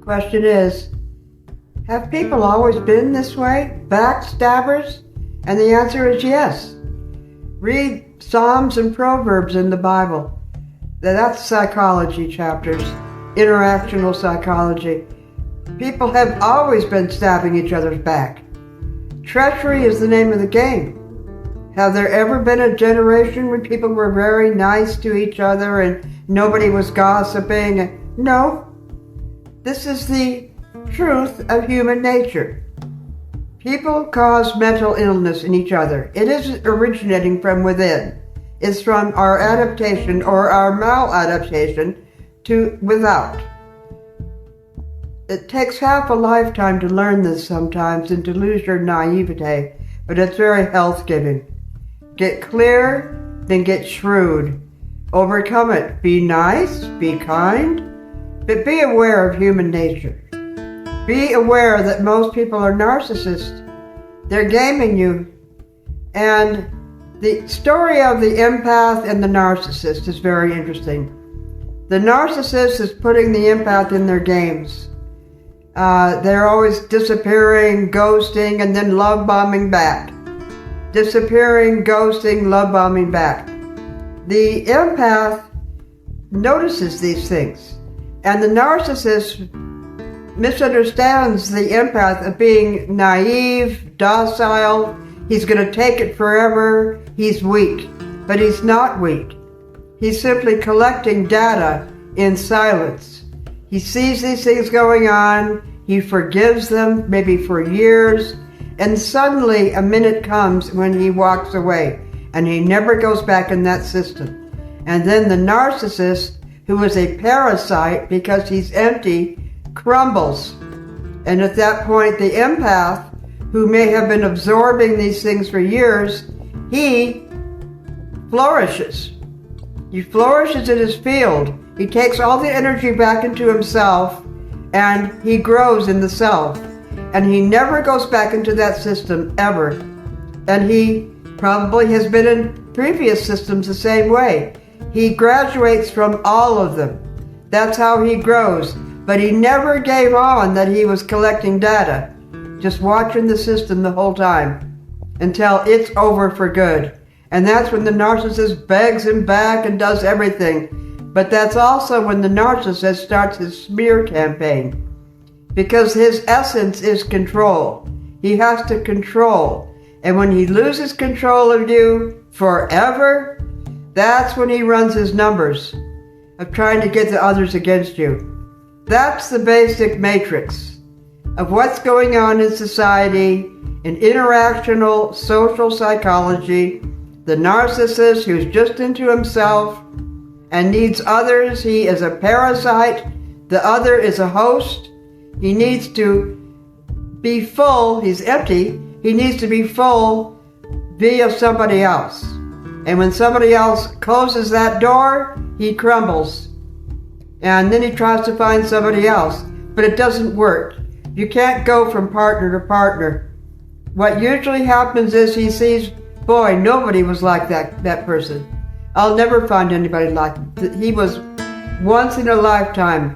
Question is, have people always been this way? Backstabbers? And the answer is yes. Read Psalms and Proverbs in the Bible. That's psychology chapters, interactional psychology. People have always been stabbing each other's back. Treachery is the name of the game. Have there ever been a generation when people were very nice to each other and nobody was gossiping? No. This is the truth of human nature. People cause mental illness in each other. It isn't originating from within. It's from our adaptation or our maladaptation to without. It takes half a lifetime to learn this sometimes and to lose your naivete, but it's very health-giving. Get clear, then get shrewd. Overcome it. Be nice, be kind, but be aware of human nature. Be aware that most people are narcissists. They're gaming you. And the story of the empath and the narcissist is very interesting. The narcissist is putting the empath in their games. They're always disappearing, ghosting, and then love bombing back. Disappearing, ghosting, love bombing back. The empath notices these things, and the narcissist misunderstands the empath of being naive, docile. He's going to take it forever. He's weak, but he's not weak. He's simply collecting data in silence. He sees these things going on. He forgives them, maybe for years. And suddenly a minute comes when he walks away, and he never goes back in that system. And then the narcissist, who is a parasite because he's empty, crumbles. And at that point, the empath, who may have been absorbing these things for years, he flourishes. He flourishes in his field. He takes all the energy back into himself, and he grows in the self. And he never goes back into that system, ever. And he probably has been in previous systems the same way. He graduates from all of them. That's how he grows. But he never gave on that he was collecting data, just watching the system the whole time, until it's over for good. And that's when the narcissist begs him back and does everything. But that's also when the narcissist starts his smear campaign. Because his essence is control. He has to control. And when he loses control of you forever, that's when he runs his numbers of trying to get the others against you. That's the basic matrix of what's going on in society, in interactional social psychology. The narcissist who's just into himself and needs others. He is a parasite. The other is a host. He needs to be full. He's empty. He needs to be full via somebody else. And when somebody else closes that door, he crumbles. And then he tries to find somebody else. But it doesn't work. You can't go from partner to partner. What usually happens is he sees, boy, nobody was like that person. I'll never find anybody like him. He was once in a lifetime.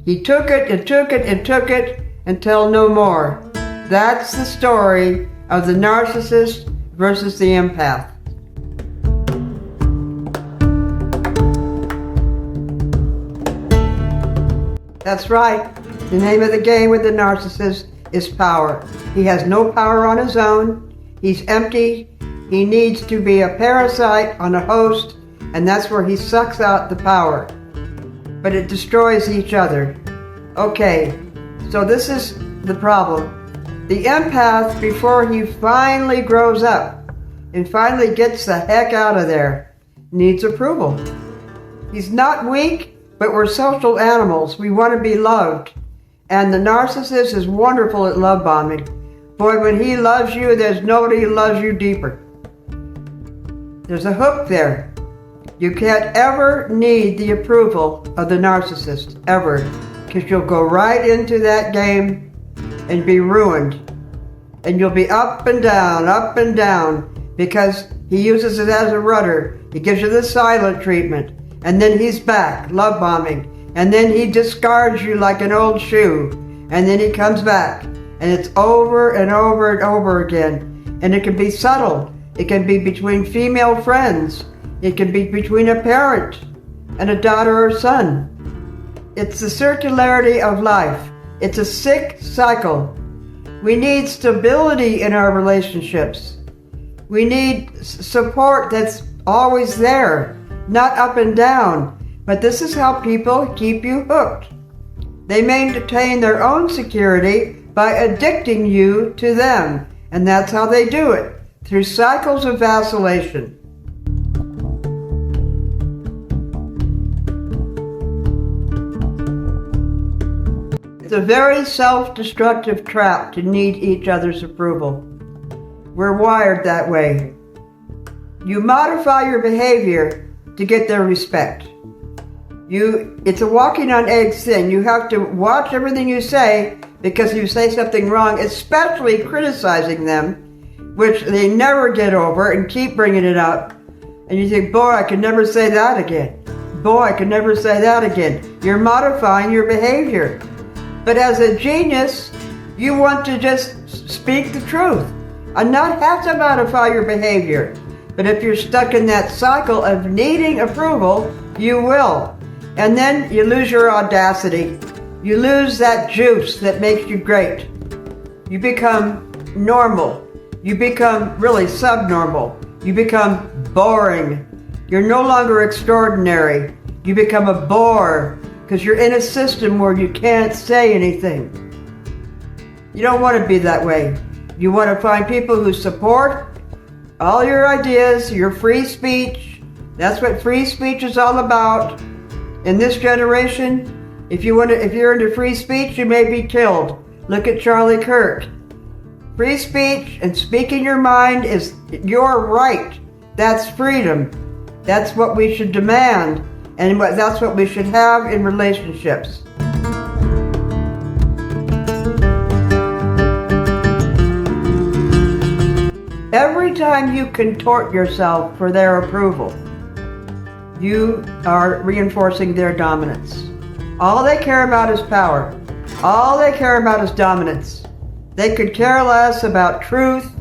He took it and took it and took it until no more. That's the story of the narcissist versus the empath. That's right. The name of the game with the narcissist is power. He has no power on his own. He's empty. He needs to be a parasite on a host, and that's where he sucks out the power. But it destroys each other. Okay, so this is the problem. The empath, before he finally grows up and finally gets the heck out of there, needs approval. He's not weak, but we're social animals. We want to be loved. And the narcissist is wonderful at love bombing. Boy, when he loves you, there's nobody who loves you deeper. There's a hook there. You can't ever need the approval of the narcissist, ever, because you'll go right into that game and be ruined. And you'll be up and down, because he uses it as a rudder. He gives you the silent treatment, and then he's back, love bombing. and then he discards you like an old shoe, and then he comes back, and it's over and over and over again. And it can be subtle. It can be between female friends. It can be between a parent and a daughter or son. It's the circularity of life. It's a sick cycle. We need stability in our relationships. We need support that's always there, not up and down. But this is how people keep you hooked. They maintain their own security by addicting you to them. And that's how they do it, through cycles of vacillation. It's a very self-destructive trap to need each other's approval. We're wired that way. You modify your behavior to get their respect. It's a walking on eggs thing. You have to watch everything you say, because if you say something wrong, especially criticizing them, which they never get over and keep bringing it up, and you think, boy, I can never say that again. Boy, I can never say that again. You're modifying your behavior. But as a genius, you want to just speak the truth and not have to modify your behavior. But if you're stuck in that cycle of needing approval, you will. And then you lose your audacity. You lose that juice that makes you great. You become normal. You become really subnormal. You become boring. You're no longer extraordinary. You become a bore because you're in a system where you can't say anything. You don't want to be that way. You want to find people who support all your ideas, your free speech. That's what free speech is all about. In this generation, if you're into free speech, you may be killed. Look at Charlie Kirk. Free speech and speaking your mind is your right. That's freedom. That's what we should demand, and that's what we should have in relationships. Every time you contort yourself for their approval, you are reinforcing their dominance. All they care about is power. All they care about is dominance. They could care less about truth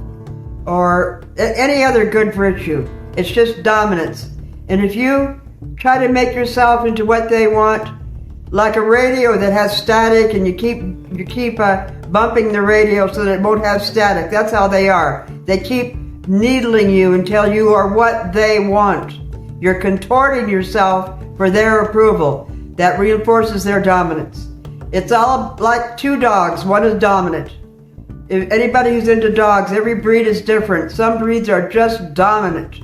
or any other good virtue. It's just dominance. And if you try to make yourself into what they want, like a radio that has static, and you keep bumping the radio so that it won't have static. That's how they are. They keep needling you until you are what they want. You're contorting yourself for their approval. That reinforces their dominance. It's all like two dogs. One is dominant. If anybody who's into dogs, every breed is different. Some breeds are just dominant.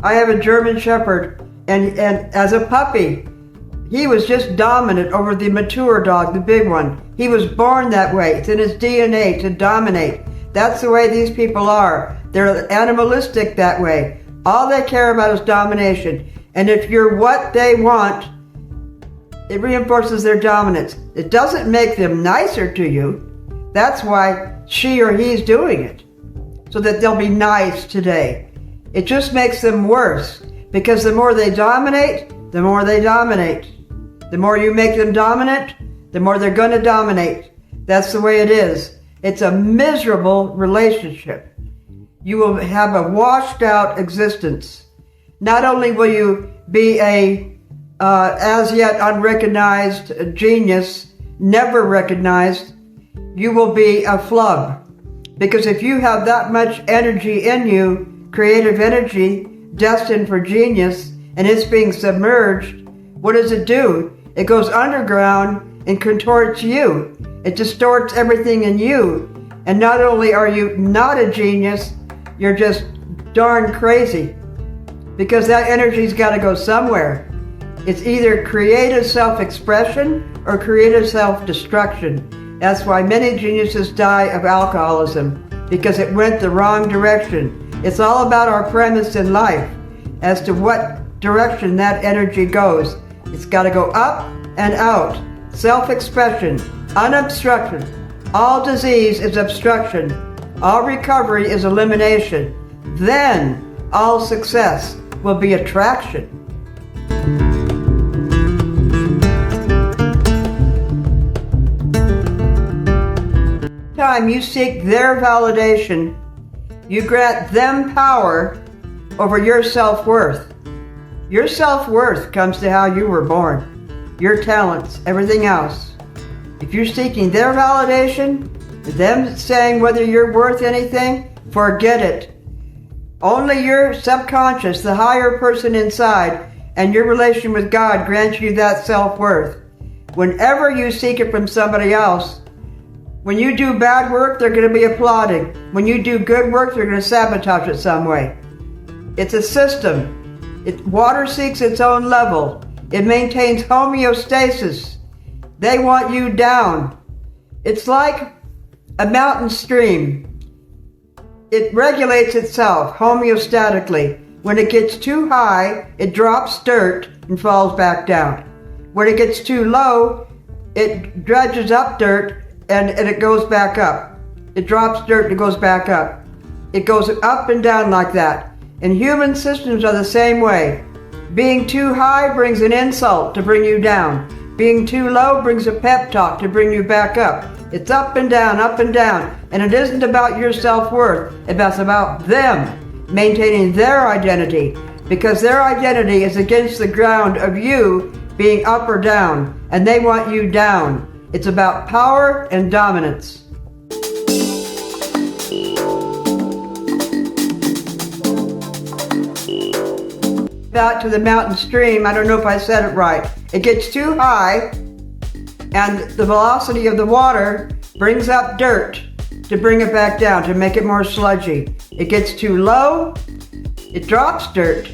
I have a German Shepherd, and as a puppy, he was just dominant over the mature dog, the big one. He was born that way. It's in his DNA to dominate. That's the way these people are. They're animalistic that way. All they care about is domination. And if you're what they want, it reinforces their dominance. It doesn't make them nicer to you. That's why she or he's doing it, so that they'll be nice today. It just makes them worse, because the more they dominate, the more they dominate. The more you make them dominant, the more they're going to dominate. That's the way it is. It's a miserable relationship. You will have a washed out existence. Not only will you be a as yet unrecognized genius, never recognized, you will be a flub. Because if you have that much energy in you, creative energy, destined for genius, and it's being submerged, what does it do? It goes underground and contorts you. It distorts everything in you. And not only are you not a genius, you're just darn crazy. Because that energy's got to go somewhere. It's either creative self-expression or creative self-destruction. That's why many geniuses die of alcoholism, because it went the wrong direction. It's all about our premise in life as to what direction that energy goes. It's got to go up and out. Self-expression, unobstruction. All disease is obstruction. All recovery is elimination. Then all success will be attraction. time you seek their validation, you grant them power over your self-worth. Your self-worth comes to how you were born, your talents, everything else. If you're seeking their validation, them saying whether you're worth anything, forget it. Only your subconscious, the higher person inside, and your relation with God grants you that self-worth. Whenever you seek it from somebody else, when you do bad work, they're going to be applauding. When you do good work, they're going to sabotage it some way. It's a system. Water seeks its own level. It maintains homeostasis. They want you down. It's like a mountain stream. It regulates itself homeostatically. When it gets too high, it drops dirt and falls back down. When it gets too low, it dredges up dirt and it goes back up. It drops dirt and it goes back up. It goes up and down like that. And human systems are the same way. Being too high brings an insult to bring you down. Being too low brings a pep talk to bring you back up. It's up and down, up and down. And it isn't about your self-worth. It's about them maintaining their identity, because their identity is against the ground of you being up or down, and they want you down. It's about power and dominance. Back to the mountain stream, I don't know if I said it right. It gets too high, and the velocity of the water brings up dirt to bring it back down, to make it more sludgy. It gets too low, it drops dirt,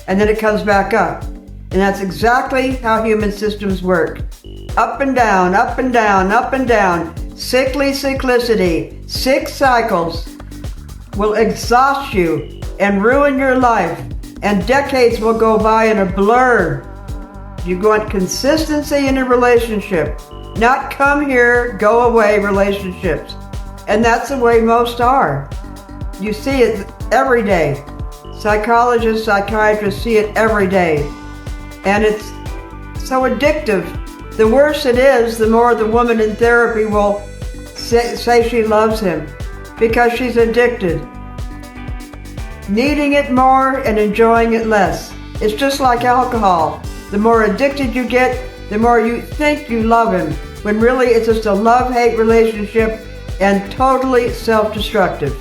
and then it comes back up. And that's exactly how human systems work. Up and down, up and down, up and down. Cyclicity. 6 cycles will exhaust you and ruin your life. And decades will go by in a blur. You want consistency in a relationship, not come here, go away relationships. And that's the way most are. You see it every day. Psychologists, psychiatrists see it every day. And it's so addictive. The worse it is, the more the woman in therapy will say she loves him, because she's addicted. Needing it more and enjoying it less. It's just like alcohol. The more addicted you get, the more you think you love him, when really it's just a love-hate relationship and totally self-destructive.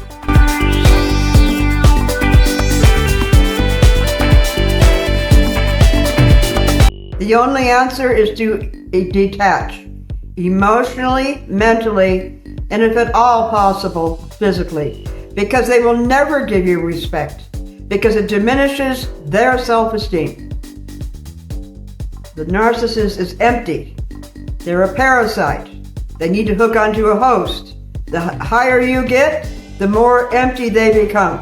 The only answer is to detach, emotionally, mentally, and if at all possible, physically. Because they will never give you respect, because it diminishes their self-esteem. The narcissist is empty. They're a parasite. They need to hook onto a host. The higher you get, the more empty they become.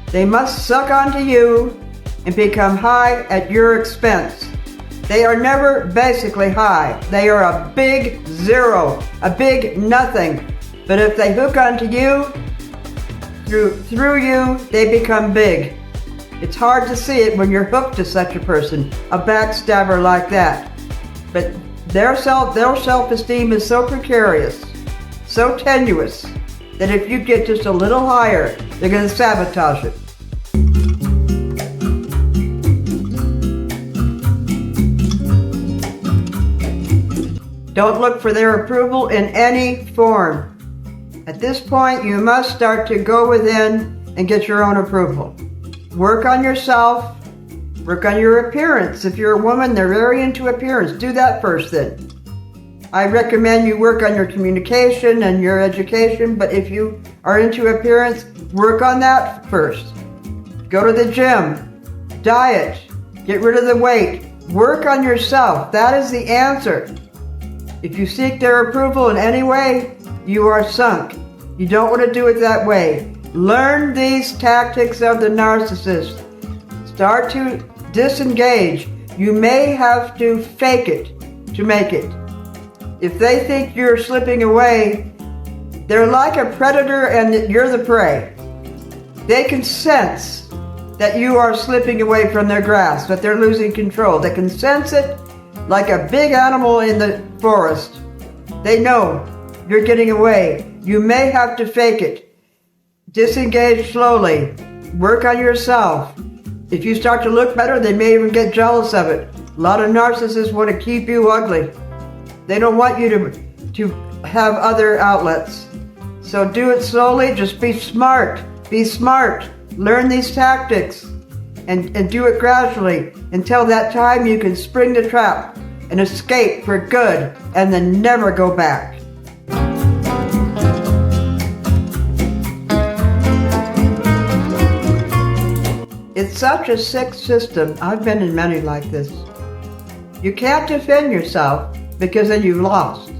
They must suck onto you and become high at your expense. They are never basically high. They are a big zero, a big nothing. But if they hook onto you, through you, they become big. It's hard to see it when you're hooked to such a person, a backstabber like that. But their self-esteem is so precarious, so tenuous, that if you get just a little higher, they're going to sabotage it. Don't look for their approval in any form. At this point, you must start to go within and get your own approval. Work on yourself. Work on your appearance. If you're a woman, they're very into appearance. Do that first then. I recommend you work on your communication and your education, but if you are into appearance, work on that first. Go to the gym. Diet. Get rid of the weight. Work on yourself. That is the answer. If you seek their approval in any way, you are sunk. You don't want to do it that way. Learn these tactics of the narcissist. Start to disengage. You may have to fake it to make it. If they think you're slipping away, they're like a predator and you're the prey. They can sense that you are slipping away from their grasp, that they're losing control. They can sense it like a big animal in the forest. They know you're getting away. You may have to fake it. Disengage slowly. Work on yourself. If you start to look better, they may even get jealous of it. A lot of narcissists want to keep you ugly. They don't want you to have other outlets. So do it slowly. Just be smart. Be smart. Learn these tactics and do it gradually until that time you can spring the trap and escape for good and then never go back. It's such a sick system. I've been in many like this. You can't defend yourself because then you've lost.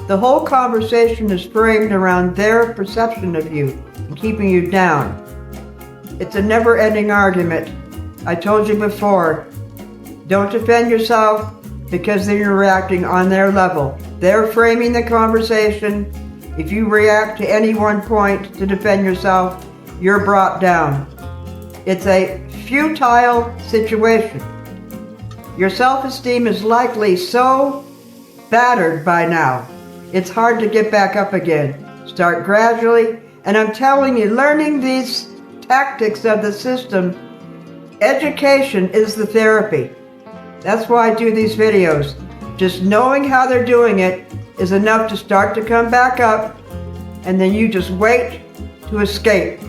The whole conversation is framed around their perception of you and keeping you down. It's a never-ending argument. I told you before, don't defend yourself because then you're reacting on their level. They're framing the conversation. If you react to any one point to defend yourself, you're brought down. It's a futile situation. Your self-esteem is likely so battered by now. It's hard to get back up again. Start gradually, and I'm telling you, learning these tactics of the system, education is the therapy. That's why I do these videos. Just knowing how they're doing it is enough to start to come back up, and then you just wait to escape.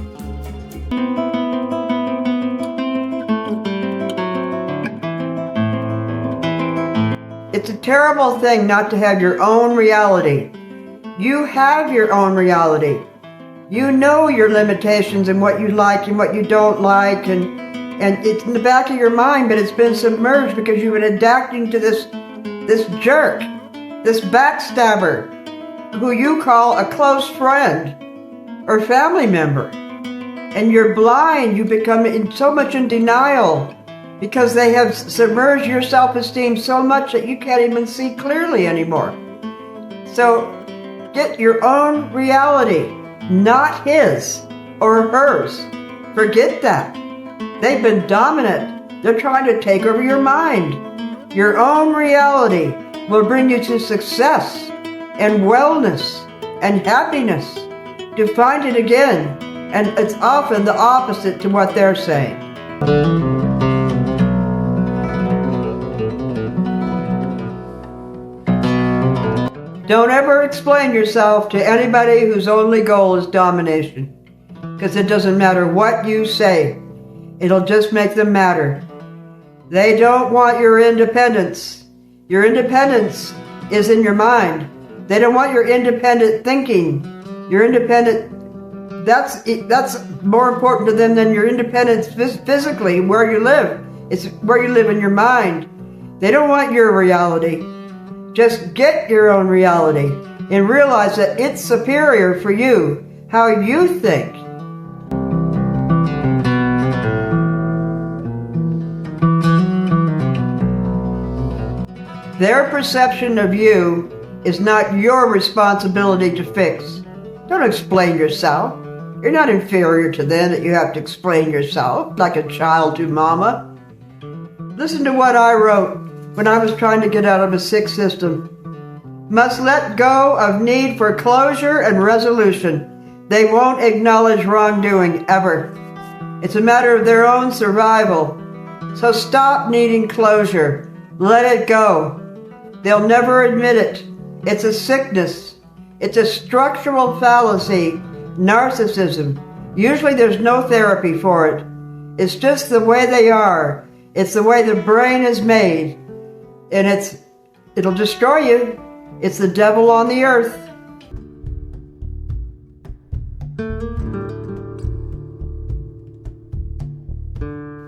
It's a terrible thing not to have your own reality. You have your own reality. You know your limitations and what you like and what you don't like, and it's in the back of your mind, but it's been submerged because you've been adapting to this jerk, this backstabber, who you call a close friend or family member. And you're blind. You become so much in denial because they have submerged your self-esteem so much that you can't even see clearly anymore. So get your own reality, not his or hers. Forget that. They've been dominant. They're trying to take over your mind. Your own reality will bring you to success and wellness and happiness. To find it again, and it's often the opposite to what they're saying. Don't ever explain yourself to anybody whose only goal is domination, because it doesn't matter what you say. It'll just make them matter. They don't want your independence. Your independence is in your mind. They don't want your independent thinking. Your independent, that's more important to them than your independence physically, where you live. It's where you live in your mind. They don't want your reality. Just get your own reality and realize that it's superior for you, how you think. Their perception of you is not your responsibility to fix. Don't explain yourself. You're not inferior to them that you have to explain yourself like a child to mama. Listen to what I wrote when I was trying to get out of a sick system. Must let go of need for closure and resolution. They won't acknowledge wrongdoing ever. It's a matter of their own survival. So stop needing closure. Let it go. They'll never admit it. It's a sickness. It's a structural fallacy, narcissism. Usually there's no therapy for it. It's just the way they are. It's the way the brain is made. And it'll destroy you. It's the devil on the earth.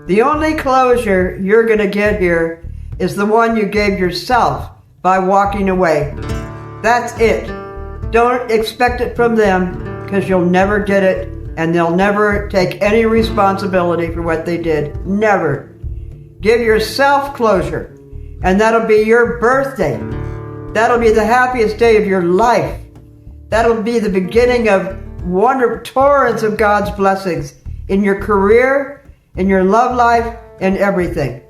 The only closure you're going to get here is the one you gave yourself by walking away. That's it. Don't expect it from them, because you'll never get it, and they'll never take any responsibility for what they did. Never. Give yourself closure, and that'll be your birthday. That'll be the happiest day of your life. That'll be the beginning of wonderful torrents of God's blessings in your career, in your love life, and everything.